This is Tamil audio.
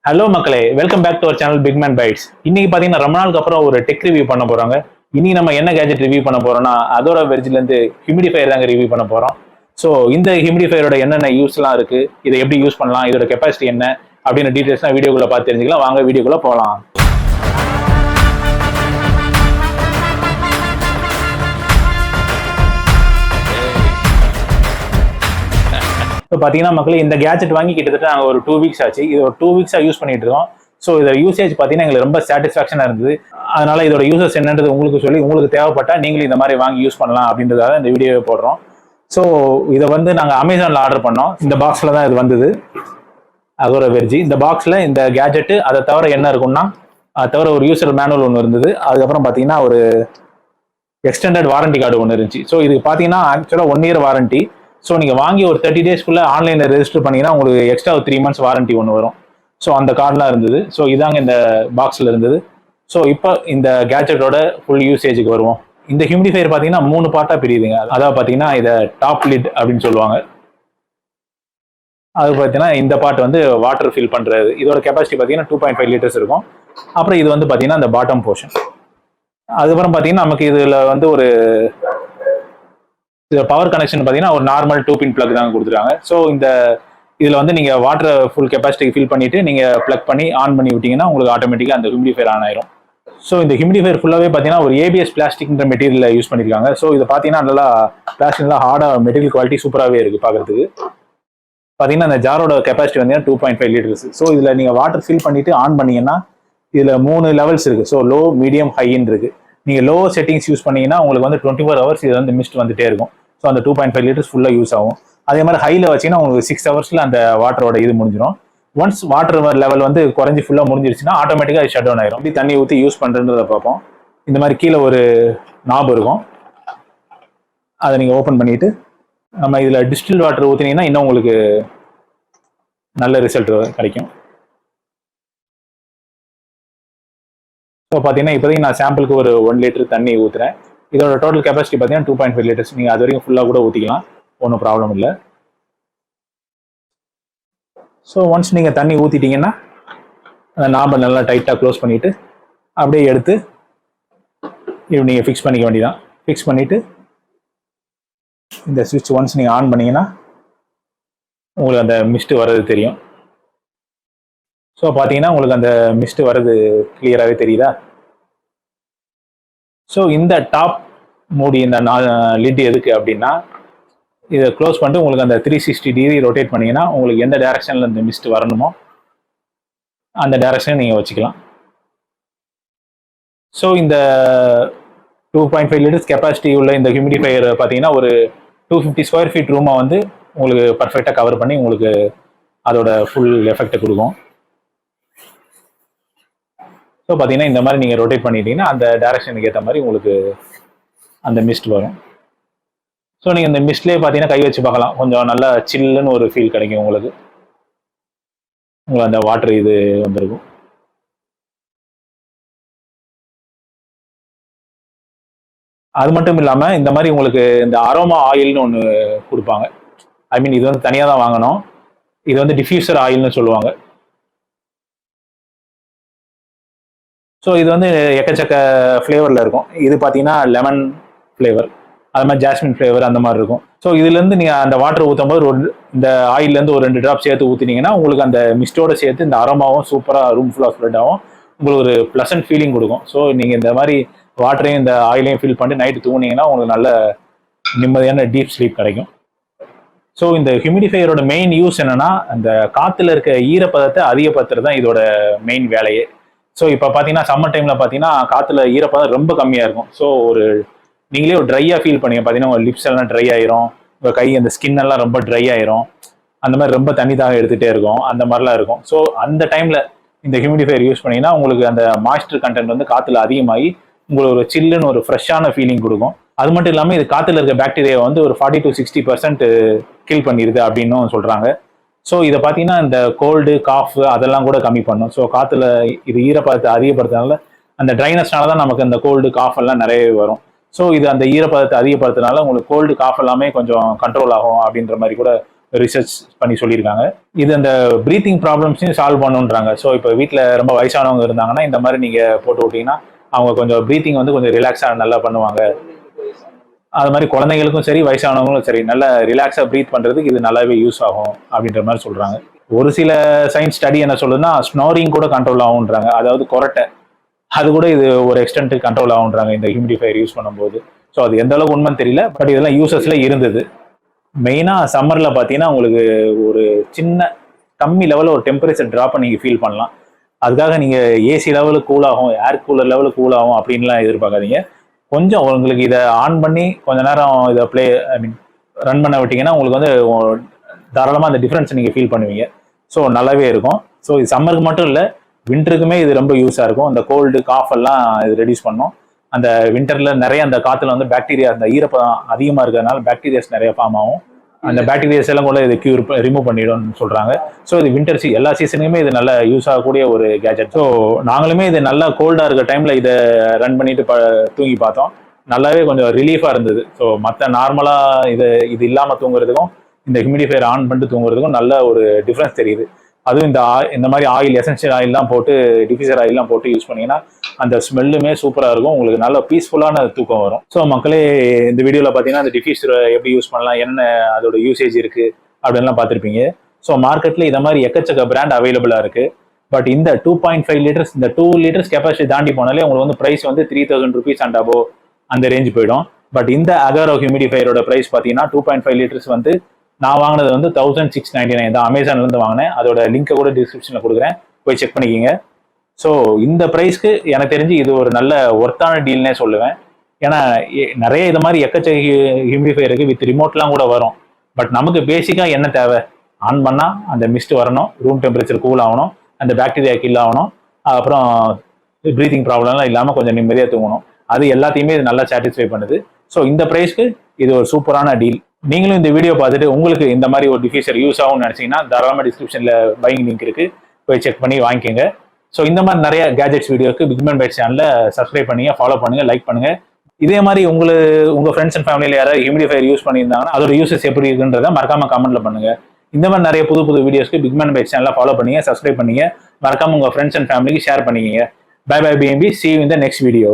ஹலோ மக்களே, welcome back to our channel Big Man Bites. இன்னைக்கு பார்த்தீங்கன்னா ரொம்ப நாளுக்கு அப்புறம் ஒரு டெக் ரிவ்யூ பண்ண போறாங்க. இன்னைக்கு நம்ம என்ன கேஜெட் ரிவ்யூ பண்ண போறோம்னா அதோட வெர்ஜ்ல இருந்து ஹியூமிடிஃபையர் தாங்க ரிவ்யூ பண்ண போறோம். ஸோ இந்த ஹியூமிடிஃபையரோட என்னென்ன யூஸ்லாம் இருக்கு, இதை எப்படி யூஸ் பண்ணலாம், இதோட கெப்பாசிட்டி என்ன அப்படின்னு டீடைல்ஸ்லாம் வீடியோக்குள்ள பார்த்து தெரிஞ்சுக்கலாம். வாங்க வீடியோக்குள்ள போகலாம். இப்போ பார்த்தீங்கன்னா மக்களே, இந்த கேஜெட் வாங்கி கிட்டத்தட்ட நாங்கள் ஒரு 2 வீக்ஸ் ஆச்சு. இது ஒரு 2 வீக்ஸாக யூஸ் பண்ணிட்டு இருக்கோம். ஸோ இதோட யூசேஜ் பார்த்தீங்கன்னா எங்களுக்கு ரொம்ப சாட்டிஸ்ஃபேக்ஷனாக இருந்தது. அதனால இதோட யூசஸ் என்னன்றது உங்களுக்கு சொல்லி உங்களுக்கு தேவைப்பட்டால் நீங்களும் இந்த மாதிரி வாங்கி யூஸ் பண்ணலாம் அப்படின்றதாக இந்த வீடியோவை போடுறோம். ஸோ இதை நாங்கள் அமேசானில் ஆர்டர் பண்ணோம். இந்த பாக்ஸில் தான் இது வந்தது, AGARO வெர்ஜி. இந்த பாக்ஸில் இந்த கேஜெட்டு அதை தவிர என்ன இருக்கும்னா, அதை தவிர ஒரு யூசர் மேனுவல் ஒன்று இருந்தது. அதுக்கப்புறம் பார்த்தீங்கன்னா ஒரு எக்ஸ்டெண்டட் வாரண்டி கார்டு ஒன்று இருந்துச்சு. ஸோ இதுக்கு பார்த்தீங்கன்னா ஆக்சுவலாக 1 இயர் வாரண்டி. ஸோ நீங்கள் வாங்கி ஒரு 30 டேஸ்க்குள்ளே ஆன்லைனில் ரெஜிஸ்டர் பண்ணிங்கன்னா உங்களுக்கு எக்ஸ்ட்ரா ஒரு 3 months வாரண்டி ஒன்று வரும். ஸோ அந்த கார்டெலாம் இருந்தது. ஸோ இதாங்க இந்த பாக்ஸில் இருந்தது. ஸோ இப்போ இந்த கேஜெட்டோட ஃபுல் யூசேஜுக்கு வருவோம். இந்த ஹியூமிடிஃபையர் பார்த்தீங்கன்னா 3 பார்ட்டாக பிரியுதுங்க. அதாவது பார்த்தீங்கன்னா இதை டாப் லிட் அப்படின்னு சொல்லுவாங்க. அது பார்த்தீங்கன்னா இந்த பார்ட் வாட்டர் ஃபில் பண்ணுறது. இதோட கெப்பாசிட்டி பார்த்தீங்கன்னா 2.5 liters இருக்கும். அப்புறம் இது பார்த்தீங்கன்னா இந்த பாட்டம் போர்ஷன். அதுக்கப்புறம் பார்த்தீங்கன்னா நமக்கு இதில் ஒரு பவர் கனெக்ஷன் பார்த்தீங்கன்னா ஒரு நார்மல் 2-pin பிளக் தாங்க கொடுத்துருக்காங்க. ஸோ இதில் நீங்கள் வாட்டரை ஃபுல் கெப்பாசிட்டிக்கு ஃபில் பண்ணிவிட்டு நீங்கள் பிளக் பண்ணி ஆன் பண்ணி விட்டிங்கன்னா உங்களுக்கு ஆட்டோமேட்டிக்காக அந்த ஹியூமிடிஃபையர் ஆன் ஆயிரும். ஸோ இந்த ஹியூமிடிஃபையர் ஃபுல்லாகவே பார்த்தீங்கன்னா ஒரு ஏபிஎஸ் பிளாஸ்டிக்ன்ற மெட்டீரியல் யூஸ் பண்ணியிருக்காங்க. ஸோ இது பார்த்தீங்கன்னா நல்லா பிளாஸ்டிக்லாம் ஹார்டாக மெட்டீரியல் குவாலிட்டி சூப்பராகவே இருக்குது பார்க்குறதுக்கு. பார்த்தீங்கன்னா அந்த ஜாரோட கெப்பாசிட்டி 2.5 liters. ஸோ இதில் நீங்கள் வாட்டர் ஃபில் பண்ணிவிட்டு ஆன் பண்ணிங்கன்னா இதில் 3 லெவல்ஸ் இருக்குது. ஸோ லோ, மீடியம், ஹைன்னு இருக்குது. நீங்கள் லோ செட்டிங்ஸ் யூஸ் பண்ணீங்கன்னா உங்களுக்கு 24 hours இது மிஸ்ட் வந்துட்டே இருக்கும். ஸோ அந்த 2.5 liters ஃபுல்லாக யூஸ் ஆகும். அதே மாதிரி ஹையில் வச்சிங்கன்னா உங்களுக்கு 6 hours அந்த வாட்டரோட இது முடிஞ்சிடும். ஒன்ஸ் வாட்டர் லெவல் குறைஞ்சி ஃபுல்லாக முடிஞ்சிருச்சுன்னா ஆட்டோமேட்டிக்காக ஷட் டவுன் ஆயிரும். இப்படி தண்ணி ஊற்றி யூஸ் பண்ணுறதை பார்ப்போம். இந்த மாதிரி கீழே ஒரு நாப் இருக்கும், அதை நீங்கள் ஓப்பன் பண்ணிவிட்டு நம்ம இதில் டிஸ்டில் வாட்டர் ஊற்றினீங்கன்னா இன்னும் உங்களுக்கு நல்ல ரிசல்ட் கிடைக்கும். ஸோ பார்த்தீங்கன்னா இப்போதைக்கு நான் சாம்பிளுக்கு ஒரு 1 liter தண்ணி ஊற்றுறேன். இதோட டோட்டல் கெப்பாசிட்டி பார்த்தீங்கன்னா 2.5 liters. நீங்கள் அது வரைக்கும் ஃபுல்லாக கூட ஊற்றிக்கலாம், ஒன்றும் ப்ராப்ளம் இல்லை. ஸோ ஒன்ஸ் நீங்கள் தண்ணி ஊற்றிட்டீங்கன்னா அந்த நாபை நல்லா டைட்டாக க்ளோஸ் பண்ணிவிட்டு அப்படியே எடுத்து இப்படி நீங்கள் ஃபிக்ஸ் பண்ணிக்க வேண்டியதான். ஃபிக்ஸ் பண்ணிவிட்டு இந்த சுவிட்ச் ஒன்ஸ் நீங்கள் ஆன் பண்ணிங்கன்னா உங்களுக்கு அந்த மிஸ்ட்டு வர்றது தெரியும். ஸோ பார்த்தீங்கன்னா உங்களுக்கு அந்த மிஸ்ட்டு வர்றது கிளியராகவே தெரியுதா? ஸோ இந்த டாப் மூடி இந்த லிட் எதுக்கு அப்படின்னா, இதை க்ளோஸ் பண்ணிட்டு உங்களுக்கு அந்த 360 degree ரொட்டேட் பண்ணிங்கன்னா உங்களுக்கு எந்த டைரக்ஷனில் இந்த மிஸ்ட் வரணுமோ அந்த டைரக்ஷனை நீங்கள் வச்சுக்கலாம். ஸோ இந்த 2.5 liters கெப்பாசிட்டி உள்ள இந்த ஹியூமிடிஃபையர் பார்த்தீங்கன்னா ஒரு 250 square feet ரூமை உங்களுக்கு பர்ஃபெக்டாக கவர் பண்ணி உங்களுக்கு அதோட ஃபுல் எஃபெக்டை கொடுக்கும். ஸோ பார்த்தீங்கன்னா இந்த மாதிரி நீங்கள் ரொட்டேட் பண்ணிட்டீங்கன்னா அந்த டைரக்ஷனுக்கு ஏற்ற மாதிரி உங்களுக்கு அந்த மிஸ்ட் வரும். ஸோ நீங்கள் இந்த மிஸ்ட்லேயே பார்த்தீங்கன்னா கை வச்சு பார்க்கலாம், கொஞ்சம் நல்லா சில்லுன்னு ஒரு ஃபீல் கிடைக்கும் உங்களுக்கு அந்த வாட்டர் இது வந்திருக்கும். அது மட்டும் இல்லாமல் இந்த மாதிரி உங்களுக்கு இந்த அரோமா ஆயில்னு ஒன்று கொடுப்பாங்க. ஐ மீன் இது தனியாக தான் வாங்கணும். இது டிஃப்யூசர் ஆயில்னு சொல்லுவாங்க. ஸோ இது எக்கச்சக்க ஃப்ளேவரில் இருக்கும். இது பார்த்தீங்கன்னா லெமன் ஃப்ளேவர், அது மாதிரி ஜாஸ்மின் ஃப்ளேவர் அந்த மாதிரி இருக்கும். ஸோ இதுலேருந்து நீங்கள் அந்த வாட்டர் ஊற்றும் போது இந்த ஆயிலேருந்து ஒரு 2 ட்ராப் சேர்த்து ஊற்றினீங்கன்னா உங்களுக்கு அந்த மிஸ்டோட சேர்த்து இந்த அரோமாவும் சூப்பராக ரூம் ஃபுல்லாக ஸ்ப்ரெட் ஆகும். உங்களுக்கு ஒரு ப்ளசன்ட் ஃபீலிங் கொடுக்கும். ஸோ நீங்கள் இந்த மாதிரி வாட்டரையும் இந்த ஆயிலையும் ஃபில் பண்ணிட்டு நைட்டு தூங்கினீங்கன்னா உங்களுக்கு நல்ல நிம்மதியான டீப் ஸ்லீப் கிடைக்கும். ஸோ இந்த ஹியூமிடிஃபையரோட மெயின் யூஸ் என்னன்னா, அந்த காற்றுல இருக்க ஈரப்பதத்தை அதிகப்படுத்துறது தான் இதோட மெயின் வேலையே. ஸோ இப்போ பார்த்தீங்கன்னா சம்மர் டைமில் பார்த்தீங்கன்னா காற்றுல ஈரப்பதம் ரொம்ப கம்மியாக இருக்கும். ஸோ நீங்களே ஒரு ட்ரையாக ஃபீல் பண்ணீங்க. பார்த்தீங்கன்னா உங்கள் லிப்ஸ் எல்லாம் ட்ரை ஆயிரும், உங்கள் கை அந்த ஸ்கின் எல்லாம் ரொம்ப ட்ரை ஆயிரும், அந்த மாதிரி ரொம்ப தண்ணி தாக எடுத்துகிட்டே இருக்கும், அந்த மாதிரிலாம் இருக்கும். ஸோ அந்த டைமில் இந்த ஹியூமிடிஃபையர் யூஸ் பண்ணிங்கன்னா உங்களுக்கு அந்த மாய்ஸ்டர் கண்டென்ட் காற்றுல அதிகமாகி உங்களுக்கு ஒரு சில்லுன்னு ஒரு ஃப்ரெஷ்ஷான ஃபீலிங் கொடுக்கும். அது மட்டும் இல்லாமல் இது காற்றுல இருக்க பாக்டீரியாவை ஒரு 40 to 60% கில் பண்ணிடுது அப்படின்னும் சொல்கிறாங்க. ஸோ இதை பார்த்தீங்கன்னா இந்த கோல்டு, காஃப் அதெல்லாம் கூட கம்மி பண்ணும். ஸோ காற்றுல இது ஈரப்பதத்தை அதிகப்படுத்துறதுனால அந்த ட்ரைனஸ்னால தான் நமக்கு அந்த கோல்டு, காஃப் எல்லாம் நிறையவே வரும். ஸோ இது அந்த ஈரப்பதத்தை அதிகப்படுத்துறதுனால உங்களுக்கு கோல்டு, காஃப் எல்லாமே கொஞ்சம் கண்ட்ரோல் ஆகும் அப்படின்ற மாதிரி கூட ரிசர்ச் பண்ணி சொல்லியிருக்காங்க. இது அந்த ப்ரீத்திங் ப்ராப்ளம்ஸையும் சால்வ் பண்ணுன்றாங்க. ஸோ இப்போ வீட்டில் ரொம்ப வயசானவங்க இருந்தாங்கன்னா இந்த மாதிரி நீங்கள் போட்டு விட்டீங்கன்னா அவங்க கொஞ்சம் ப்ரீத்திங் வந்து கொஞ்சம் ரிலாக்ஸாக நல்லா பண்ணுவாங்க. அது மாதிரி குழந்தைங்களுக்கும் சரி வயசானவங்களும் சரி நல்லா ரிலாக்ஸாக ப்ரீத் பண்ணுறதுக்கு இது நல்லாவே யூஸ் ஆகும் அப்படின்ற மாதிரி சொல்கிறாங்க. ஒரு சில சயின்ஸ் ஸ்டடி என்ன சொல்லுதுன்னா ஸ்னோரிங் கூட கண்ட்ரோல் ஆகுன்றாங்க. அதாவது கொரட்டை அது கூட இது ஒரு எக்ஸ்டென்ட்டுக்கு கண்ட்ரோல் ஆகுன்றாங்க இந்த ஹியூமிடிஃபையர் யூஸ் பண்ணும்போது. ஸோ அது எந்த அளவுக்கு உண்மைன்னு தெரியல, பட் இதெல்லாம் யூசஸ்ல இருந்தது. மெயினாக சம்மரில் பார்த்தீங்கன்னா உங்களுக்கு ஒரு சின்ன கம்மி லெவலில் ஒரு டெம்பரேச்சர் ட்ராப்பை நீங்கள் ஃபீல் பண்ணலாம். அதுக்காக நீங்கள் ஏசி லெவலுக்கு கூல் ஆகும், ஏர் கூலர் லெவலுக்கு கூல் ஆகும் அப்படின்லாம் எதிர்பார்க்காதீங்க. கொஞ்சம் உங்களுக்கு இதை ஆன் பண்ணி கொஞ்ச நேரம் இதை ரன் பண்ண விட்டீங்கன்னா உங்களுக்கு வந்து தாராளமாக அந்த டிஃப்ரென்ஸ் நீங்கள் ஃபீல் பண்ணுவீங்க. ஸோ நல்லாவே இருக்கும். ஸோ இது சம்மருக்கு மட்டும் இல்லை, வின்டருக்குமே இது ரொம்ப யூஸாக இருக்கும். அந்த கோல்டு காஃப் எல்லாம் இது ரெடியூஸ் பண்ணும். அந்த வின்டர்ல நிறைய அந்த காத்துல வந்து பாக்டீரியா, அந்த ஈரப்பதம் அதிகமாக இருக்கிறதுனால பாக்டீரியாஸ் நிறைய ஃபார்ம் ஆகும். அந்த பாக்டீரியாஸ் எல்லாம் கூட இது ரிமூவ் பண்ணிடும்னு சொல்றாங்க. ஸோ இது வின்டர் எல்லா சீசனுக்குமே இது நல்ல யூஸ் ஆகக்கூடிய ஒரு கேஜெட். ஸோ நாங்களுமே இது நல்லா கோல்டா இருக்க டைம்ல இதை ரன் பண்ணிட்டு தூங்கி பார்த்தோம். நல்லாவே கொஞ்சம் ரிலீஃபா இருந்தது. ஸோ மற்ற நார்மலா இது இல்லாம தூங்குறதுக்கும் இந்த ஹியூமிடிஃபையர் ஆன் பண்ணிட்டு தூங்குறதுக்கும் நல்ல ஒரு டிஃபரன்ஸ் தெரியுது. அதுவும் இந்த மாதிரி ஆயில், எசென்ஷியல் ஆயில்லாம் போட்டு, டிஃபியூசர் ஆயில்லாம் போட்டு யூஸ் பண்ணீங்கன்னா அந்த ஸ்மெல்லுமே சூப்பராக இருக்கும். உங்களுக்கு நல்ல பீஸ்ஃபுல்லான தூக்கம் வரும். ஸோ மக்களே, இந்த வீடியோவில் பார்த்தீங்கன்னா அந்த டிஃபியூசரை எப்படி யூஸ் பண்ணலாம், என்ன அதோட யூசேஜ் இருக்கு அப்படின்லாம் பார்த்துருப்பீங்க. ஸோ மார்க்கெட்டில் இதை மாதிரி எக்கச்சக்க பிராண்ட் அவைலபிளாக இருக்கு. பட் இந்த 2.5 லிட்டர்ஸ், இந்த 2 லிட்டர்ஸ் கெப்பாசிட்டி தாண்டி போனாலே உங்களுக்கு வந்து ப்ரைஸ் வந்து 3000 rupees அண்ட் அபோவ் அந்த ரேஞ்ச் போயிடும். பட் இந்த AGARO ஹியூமிடிஃபையரோட ப்ரைஸ் பார்த்தீங்கன்னா 2.5 லிட்டர்ஸ் வந்து நான் வாங்கினது வந்து 1699 தான். அமேசான்லேருந்து வாங்கினேன். அதோட லிங்கை கூட டிஸ்கிரிப்ஷனில் கொடுக்குறேன், போய் செக் பண்ணிக்கிங்க. ஸோ இந்த ப்ரைஸ்க்கு எனக்கு தெரிஞ்சு இது ஒரு நல்ல ஒர்த்தான டீல்னே சொல்லுவேன். ஏன்னா நிறைய இது மாதிரி எக்கச்சக்க ஹியூமிடிஃபையருக்கு வித் ரிமோட்லாம் கூட வரும். பட் நமக்கு பேசிக்காக என்ன தேவை, ஆன் பண்ணால் அந்த மிஸ்ட் வரணும், ரூம் டெம்பரேச்சர் கூல் ஆகணும், அந்த பாக்டீரியா கில் ஆகணும், அப்புறம் ப்ரீத்திங் ப்ராப்ளம்லாம் இல்லாமல் கொஞ்சம் நிம்மதியாக தூங்கணும். அது எல்லாத்தையுமே இது நல்லா சாட்டிஸ்ஃபை பண்ணுது. ஸோ இந்த ப்ரைஸ்க்கு இது ஒரு சூப்பரான டீல். நீங்களும் இந்த வீடியோ பார்த்துட்டு உங்களுக்கு இந்த மாதிரி ஒரு டிஃபியூசர் யூஸ் ஆகும்னு நினைச்சீங்கன்னா தாராளமாக டிஸ்கிரிப்ஷனில் பையிங் லிங்க் இருக்கு, போய் செக் பண்ணி வாங்கிக்கோங்க. ஸோ இந்த மாதிரி நிறைய கேஜெட்ஸ் வீடியோக்கு பிக்மேன் பைட்ஸ் சேனலை சப்ஸ்கிரைப் பண்ணுங்க, ஃபாலோ பண்ணுங்க, லைக் பண்ணுங்க. இதே மாதிரி உங்க ஃப்ரெண்ட்ஸ் அண்ட் ஃபேமிலியில் யாராவது ஹியூமிடிஃபையர் யூஸ் பண்ணியிருந்தாங்கன்னா அதோட யூசஸ் எப்படி இருக்குன்றத மறக்காம கமெண்ட்ல பண்ணுங்க. இந்த மாதிரி நிறைய புது வீடியோஸ்க்கு பிக்மேன் பைட்ஸ் சேனலை ஃபாலோ பண்ணுங்க, சப்ஸ்கிரைப் பண்ணுங்க, மறக்காம உங்க ஃப்ரெண்ட்ஸ் அண்ட் ஃபேமிலிக்கு ஷேர் பண்ணிக்கங்க. Bye bye BMB, see you in the next video.